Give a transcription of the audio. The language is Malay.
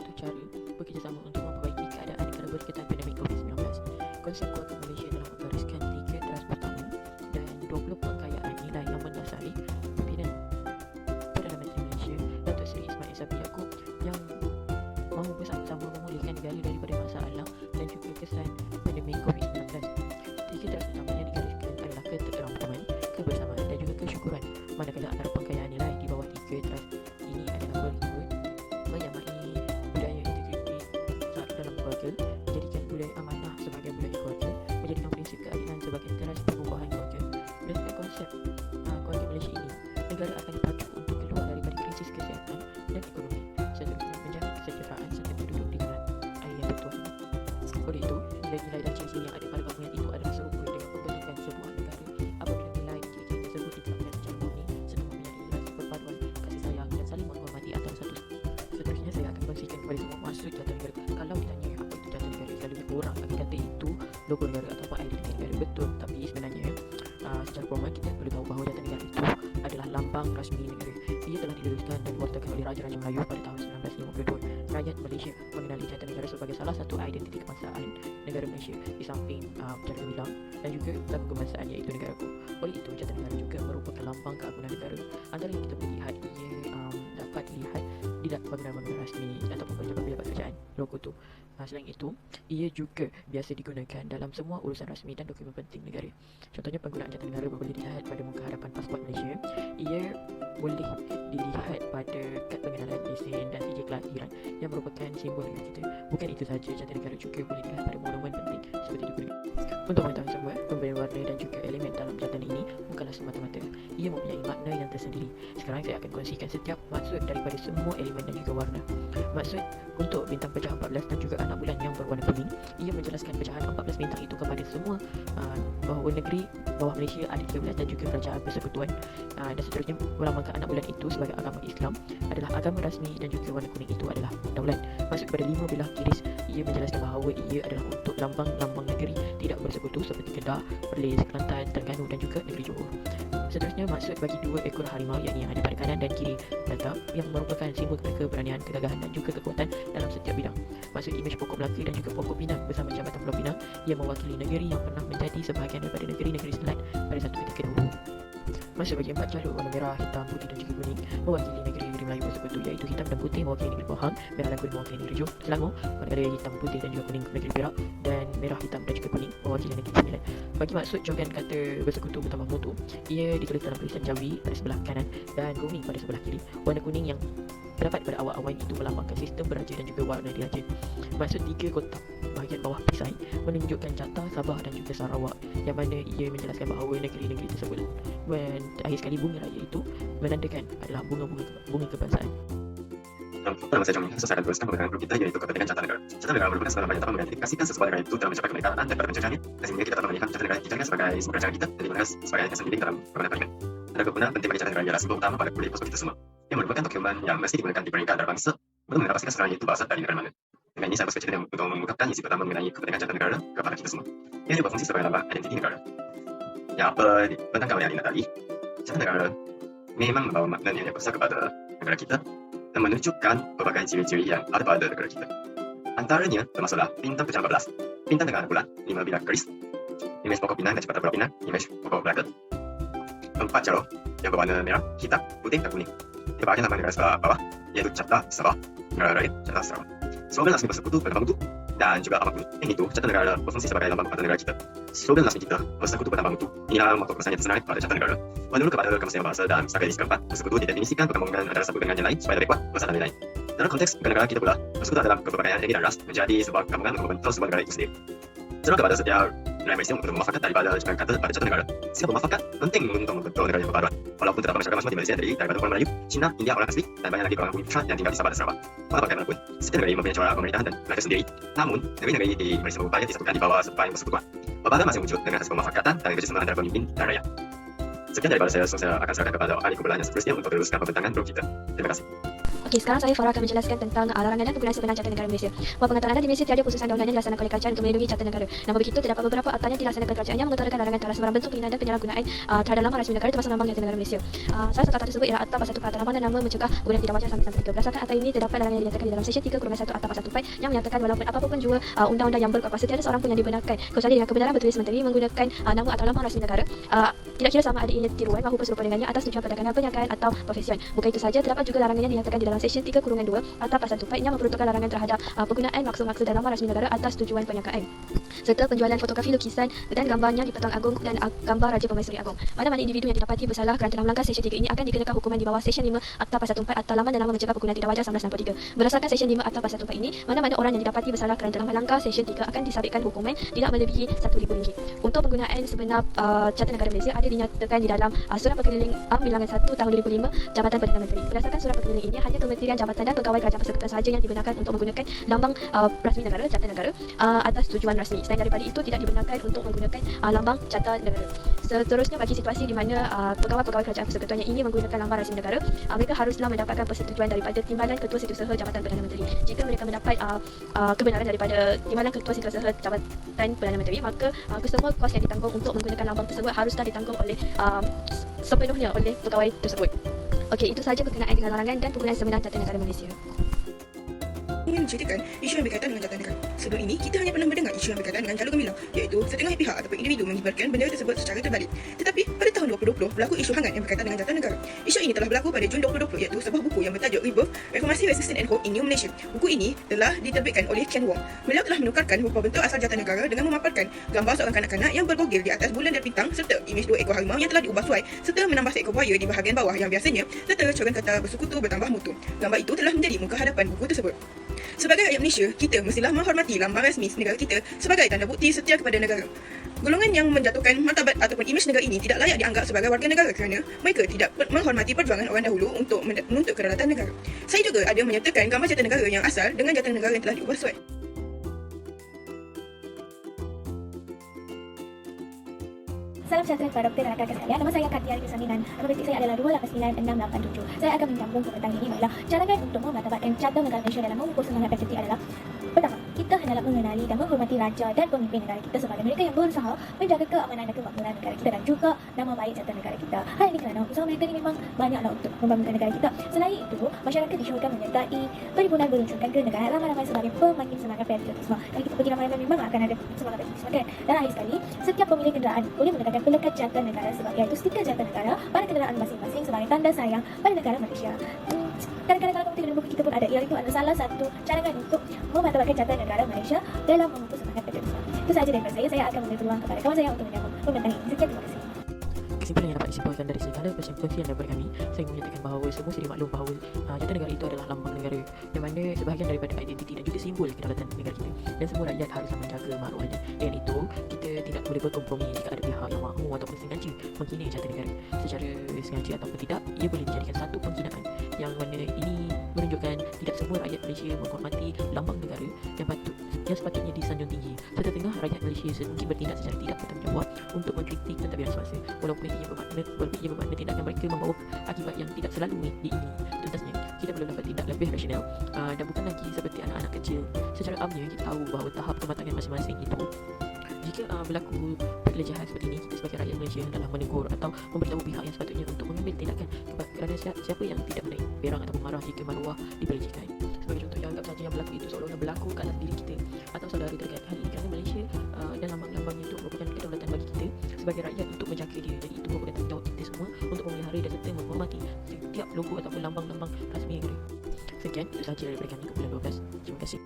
satu cara bekerjasama untuk memperbaiki keadaan negara berkaitan pandemik COVID-19. Konsep keluarga Malaysia telah menggariskan 3 teras utama dan 20 pengkayaan nilai yang mendasari pimpinan Perdana Menteri Malaysia, Datuk Seri Ismail Sabri Yaakob, yang mahu bersama-sama memulihkan negara daripada masalah dan juga kesan pandemik COVID-19. 3 teras utama yang digariskan adalah keterangkuman, kebersamaan dan juga kesyukuran, manakala antara pengkayaan nilai di bawah 3 teras ini adalah berikut: menyamai budaya integriti dalam keluarga, menjadikan budaya amanah sebagai budaya keluarga, menjadikan prinsip keadilan sebagai teras pengukuhan keluarga. Berdasarkan konsep keluarga Malaysia ini, negara akan dipacu untuk keluar daripada krisis kesihatan dan ekonomi, seterusnya menjaga kesejahteraan setiap penduduk di negara air yang bertuan. Oleh itu, nilai-nilai dan ciri yang ada pada bangunan itu adalah serupa dengan pembentukan sebuah negara apabila nilai ciri tersebut diterapkan secara murni serta mempunyai rasa perpaduan, kasih sayang dan saling menghormati antara satu. Seterusnya saya akan kongsikan kepada semua maksud jata negara. Kalau ditanya apa itu jata negara, selalunya orang akan kata itu logo negara ataupun identiti negara. Betul, tapi sebenarnya secara formal kita perlu tahu bahawa jata negara itu adalah lambang rasmi negara. Ia telah didirikan dan diwartakan oleh Raja-Raja Melayu pada tahun 1952. Rakyat Malaysia mengenali jata negara sebagai salah satu identiti kebangsaan negara Malaysia di samping cara bilang dan juga lagu kebangsaan iaitu negaraku. Oleh itu, jata negara juga merupakan lambang keagungan negara. Antara yang kita boleh lihat, ia dapat dilihat di bangunan-bangunan rasmi ataupun pejabat-pejabat kerajaan, logo tu. Selain itu, ia juga biasa digunakan dalam semua urusan rasmi dan dokumen penting negara. Contohnya, penggunaan jata negara boleh dilihat pada muka hadapan pasport Malaysia. Ia boleh dilihat pada kad pengenalan, lesen dan sijil kelahiran yang merupakan simbol negara kita. Bukan itu sahaja, jata negara juga boleh dilihat pada monumen penting seperti di Kuala. Untuk mengetahui semua pemberian warna dan juga elemen dalam jatan ini bukanlah semata-mata. Ia mempunyai makna yang tersendiri. Sekarang saya akan kongsikan setiap maksud daripada semua elemen dan juga warna. Maksud untuk bintang pecahan 14 dan juga anak bulan yang berwarna kuning, ia menjelaskan pecahan 14 bintang itu kepada semua bahawa negeri bawah Malaysia ada 13 dan juga kerajaan persekutuan. Dan seterusnya, melambangkan anak bulan itu sebagai agama Islam adalah agama rasmi dan juga warna kuning itu adalah daulat. Maksud kepada 5 bilah kiris, ia menjelaskan bahawa ia adalah untuk lambang-lambang negeri tidak bersekutu seperti Kedah, Perlis, Kelantan, Terengganu dan juga negeri Johor. Seterusnya, maksud bagi 2 ekor harimau yakni yang ada pada kanan dan kiri datang yang merupakan simbol keberanian, kegagahan dan juga kekuatan dalam setiap bidang. Maksud imej pokok Melaka dan juga pokok Pinang bersama Jambatan Pulau Pinang yang mewakili negeri yang pernah menjadi sebahagian daripada negeri-negeri Selat pada satu ketika dahulu. Maksud bagi 4 jalur warna merah, hitam, putih dan juga kuning mewakili negeri-negeri Melayu bersekutu, iaitu hitam dan putih mewakili negeri Pahang, merah dan kuning mewakili negeri Selangor, manakala hitam, putih dan juga kuning negeri Perak, dan merah, hitam dan juga kuning mewakili negeri Sembilan. Bagi maksud jogan kata bersekutu bertambah mutu, ia ditulis dalam tulisan Jawi pada sebelah kanan dan Romi pada sebelah kiri. Warna kuning yang terdapat pada awal awan itu melambangkan sistem beraja dan juga warna diraja. Maksud 3 kotak bahagian bawah perisai menunjukkan Jatah, Sabah dan juga Sarawak, yang mana ia menjelaskan bahawa negeri-negeri tersebut. Dan akhir sekali, bunga raya itu menandakan adalah bunga kebangsaan. Dalam saya contohnya, saya akan teruskan pembentangan grup kita, iaitu kepentingan jatah negara. Jatah negara merupakan sebuah yang dapat mengidentifikasikan sesuatu negara itu dalam mencapai kemerdekaan dan pada penjajahannya. Dan sehingga kita dapat melihat jatah negara dijaga sebagai sumber kerajaan kita dan dibahas sebagai yang sendiri dalam permanent parlimen. Ada kegunaan penting bagi jatah negara ialah simbol utama pada kulit posko kita semua, yang merupakan dokumen yang mesti digunakan di peringkat antarabangsa untuk mengetahui seseorang itu berasal dari negara mana. Dengan ini, saya bersedia untuk mengungkapkan isi pertama mengenai kepentingan jatah negara kepada kita semua. Ia juga berfungsi sebagai lambang identiti negara. Yang apa dibentangkan oleh Alina tadi, jatah negara memang membawa makna yang besar kepada negara kita dan menunjukkan berbagai ciri-ciri yang ada pada negara kita. Antaranya termasuklah bintang pecahan 14, bintang dengan bulan, 5 bilah keris, imej pokok Pinang dan Jambatan Pulau Pinang, imej pokok Melaka, 4 jalur yang berwarna merah, hitam, putih dan kuning. Di bahagian lambang negara sebelah bawah, iaitu Jatah Sabah, negara lain, Jatah Sarawak. Slogan rasmi bersekutu bertambah mutu dan juga amat kuning. Yang itu, jatah negara berfungsi sebagai lambang kepada negara kita. Slogan rasmi kita, bersekutu bertambah mutu. Inilah moto pesan yang tersenarai pada jatah negara. Menurut kepada Kementerian Bahasa dan Pusaka Edisi keempat, bersekutu didefinisikan pergabungan antara satu dengan yang lain supaya lebih kuat bersama dan lain. Dalam konteks negara kita pula, bersekutu adalah keberagaman etnik dan ras menjadi sebuah gabungan untuk membentuk sebuah negara itu sendiri. Seruan kepada setiap nilai Malaysia untuk bermuafakat daripada jokan kata pada jatah negara. Setiap bermuafakat penting untuk membentuk negara yang berpaduan. Walaupun terdapat masyarakat masing-masing di Malaysia terdiri daripada orang Melayu, Cina, India, orang asli, dan banyak lagi orang bumi putra yang tinggal di Sabah dan Sarawak. Walau bagaimanapun, setiap negara mempunyai cara pemerintahan dan mereka sendiri. Namun, negeri-negeri di Malaysia berupaya disatukan di bawah sebuah persekutuan. Perbedaan masih wujud dengan hasil pemufakatan dan kerjasama antara pemimpin dan rakyat. Sekian daripada saya akan serahkan kepada ahli kumpulan yang seterusnya untuk meneruskan pembentangan grup kita. Terima kasih. Okey, sekarang saya Farah akan menjelaskan tentang larangan dan penggunaan sebenar Jata Negara Malaysia. Bahawa pengaturan anda di Malaysia tiada khususan undang-undang yang dilaksanakan oleh kerajaan untuk melindungi Jata Negara. Namun begitu, terdapat beberapa akta yang dilaksanakan kerajaan yang mengutarakan larangan terhadap sebarang bentuk penghinaan dan penyalahgunaan terhadap lambang rasmi negara termasuk lambang Jata Negara Malaysia. Salah satu akta tersebut ialah Akta Pasal 1 Peraturan Lambang dan Nama Mencegah Penggunaan Tidak Wajar sampai 3. Berdasarkan akta ini, terdapat larangan yang dinyatakan di dalam Seksyen 3/1 Akta Pasal 1 yang menyatakan walaupun apapun jua undang-undang yang berkuasa, tiada seorang pun yang dibenarkan kecuali dengan kebenaran bertulis menteri menggunakan nama atau lambang rasmi negara, tidak kira sama ada ianya tiruan maupun serupa dengannya atas tujuan perdagangan, perniagaan atau profesion. Bukan itu saja, terdapat juga larangan yang dinyatakan di dalam Seksyen 3/2 Akta Pasal 1 yang memperuntukkan larangan terhadap penggunaan maksud-maksud dan lambang rasmi negara atas tujuan perniagaan, serta penjualan fotografi, lukisan dan gambarnya di Petang Agung dan gambar Raja Permaisuri Agong. Mana-mana individu yang didapati bersalah kerana telah melanggar Seksyen 3 ini akan dikenakan hukuman di bawah Seksyen 5 Akta Pasal 4 Akta Lambang dan Nama Mencegah Penggunaan Tidak Wajar 1963. Berdasarkan Seksyen 5 Akta Pasal 4 ini, mana-mana orang yang didapati bersalah kerana telah melanggar Seksyen 3 akan disabitkan hukuman tidak melebihi RM1,000. Untuk penggunaan sebenar Jata Negara Malaysia ada dinyatakan di dalam Surat Perkeliling Bilangan 1 tahun 2005 Jabatan Perdana Menteri. Berdasarkan Surat Perkeliling ini, hanya Kementerian Jabatan dan Pegawai Kerajaan Persekutuan sahaja yang dibenarkan untuk menggunakan lambang rasmi negara, Jata Negara atas tujuan rasmi. Selain daripada itu, tidak dibenarkan untuk menggunakan lambang Jata Negara. Seterusnya, bagi situasi di mana pegawai-pegawai kerajaan persekutuan yang ingin menggunakan lambang rasmi negara, mereka haruslah mendapatkan persetujuan daripada Timbalan Ketua Setiausaha Jabatan Perdana Menteri. Jika mereka mendapat kebenaran daripada Timbalan Ketua Setiausaha Jabatan Perdana Menteri, maka kesemua kos yang ditanggung untuk menggunakan lambang tersebut haruslah ditanggung oleh sepenuhnya oleh pegawai tersebut. Okey, itu sahaja berkenaan dengan larangan dan penggunaan sebenar Jata Negara Malaysia. Ingin menceritakan isu yang berkaitan dengan Jata Negara. Sebelum ini, kita hanya pernah mendengar isu yang berkaitan dengan calon gemilang, iaitu setengah pihak ataupun individu mengibarkan bendera tersebut secara terbalik. Tetapi pada tahun 2020 berlaku isu hangat yang berkaitan dengan Jata Negara. Isu ini telah berlaku pada Jun 2020, iaitu sebuah buku yang bertajuk Rebirth, Reformasi, Resistance and Hope in New Malaysia. Buku ini telah diterbitkan oleh Ken Wong. Beliau telah menukarkan rupa bentuk asal Jata Negara dengan memaparkan gambar seorang kanak-kanak yang bergogil di atas bulan dan bintang serta imej 2 ekor harimau yang telah diubah suai serta menambah seekor buaya di bahagian bawah yang biasanya serta coran kata bersekutu bertambah mutu. Gambar itu telah menjadi muka hadapan buku tersebut. Sebagai rakyat Malaysia, kita mestilah menghormati lambang rasmi negara kita sebagai tanda bukti setia kepada negara. Golongan yang menjatuhkan martabat ataupun imej negara ini tidak layak dianggap sebagai warga negara kerana mereka tidak menghormati perjuangan orang dahulu untuk menuntut kedaulatan negara. Saya juga ada menyertakan gambar Jata Negara yang asal dengan Jata Negara yang telah diubah suai. Salam sejahtera kepada doktor dan rakan-rakan sekalian. Nama saya Katia Rizaminan. Nama betik saya adalah 289-687. Saya akan menyambung ke petang ini ialah cadangan untuk memartabatkan Jata Negara Malaysia dalam memupus semangat PCT adalah: pertama, kita hendaklah mengenali dan menghormati raja dan pemimpin negara kita sebagai mereka yang berusaha menjaga keamanan dan kemakmuran negara kita dan juga nama baik Jata Negara kita. Hal ini kerana usaha mereka ini memang banyaklah untuk membangunkan negara kita. Selain itu, masyarakat disyurkan menyertai perhimpunan berunsurkan ke negara ramai-ramai sebagai pemakin semangat patriotisme. Kalau kita pergi ramai-ramai memang akan ada semangat patriotisme kan. Dan akhir sekali, setiap pemilik kenderaan boleh menggunakan pelekat Jata Negara sebagai itu stiker Jata Negara pada kenderaan masing-masing sebagai tanda sayang pada negara Malaysia. Kadang-kadang kalau kita buku kita pun ada, iaitu adalah salah satu cadangan untuk memartabatkan Jata Negara Malaysia dalam memupus semangat patriotisme. Itu sahaja daripada saya. Saya akan memberi peluang kepada kawan saya untuk menyambung pembentang ini. Sekian, terima kasih. Kesimpulan yang dapat disimpulkan dari segala perkongsian daripada kami, saya menyatakan bahawa semua sedia maklum bahawa Jata Negara itu adalah lambang negara yang mana sebahagian daripada identiti dan juga simbol kedaulatan negara kita, dan semua rakyat haruslah menjaga maruahnya. Dengan itu, kita tidak boleh berkompromi jika ada pihak yang mahu ataupun sengaja menghina Jata Negara. Secara sengaja ataupun tidak, ia boleh dijadikan satu penghinaan yang mana ini menunjukkan tidak semua rakyat Malaysia menghormati lambang negara yang sepatutnya disanjung tinggi. Serta tengah rakyat Malaysia mungkin bertindak secara tidak bertanggungjawab untuk mengkritik pentadbiran semasa, walaupun ia bermakna tindakan mereka membawa akibat yang tidak selalu diingini. Tuntasnya, kita perlu bertindak lebih rasional dan bukan lagi seperti anak-anak kecil. Secara amnya, kita tahu bahawa tahap kematangan masing-masing itu, jika berlaku pelecehan seperti ini, kita sebagai rakyat Malaysia adalah menegur atau memberitahu pihak yang sepatutnya untuk mengambil tindakan kerana siapa yang tidak menaik berang ataupun marah jika maruah dipelecehkan. Sebagai contoh, yang anggap saja yang berlaku itu seolah-olah berlaku ke atas diri kita atau saudara terkait hal ini, kerana Malaysia dan lambang-lambangnya itu merupakan kedaulatan bagi kita sebagai rakyat untuk menjaga dia. Jadi itu merupakan tanggungjawab kita semua untuk memelihara dan serta menghormati setiap logo ataupun lambang-lambang rasmi negara. Sekian, itu sahaja daripada kami ke bulan 12. Terima kasih.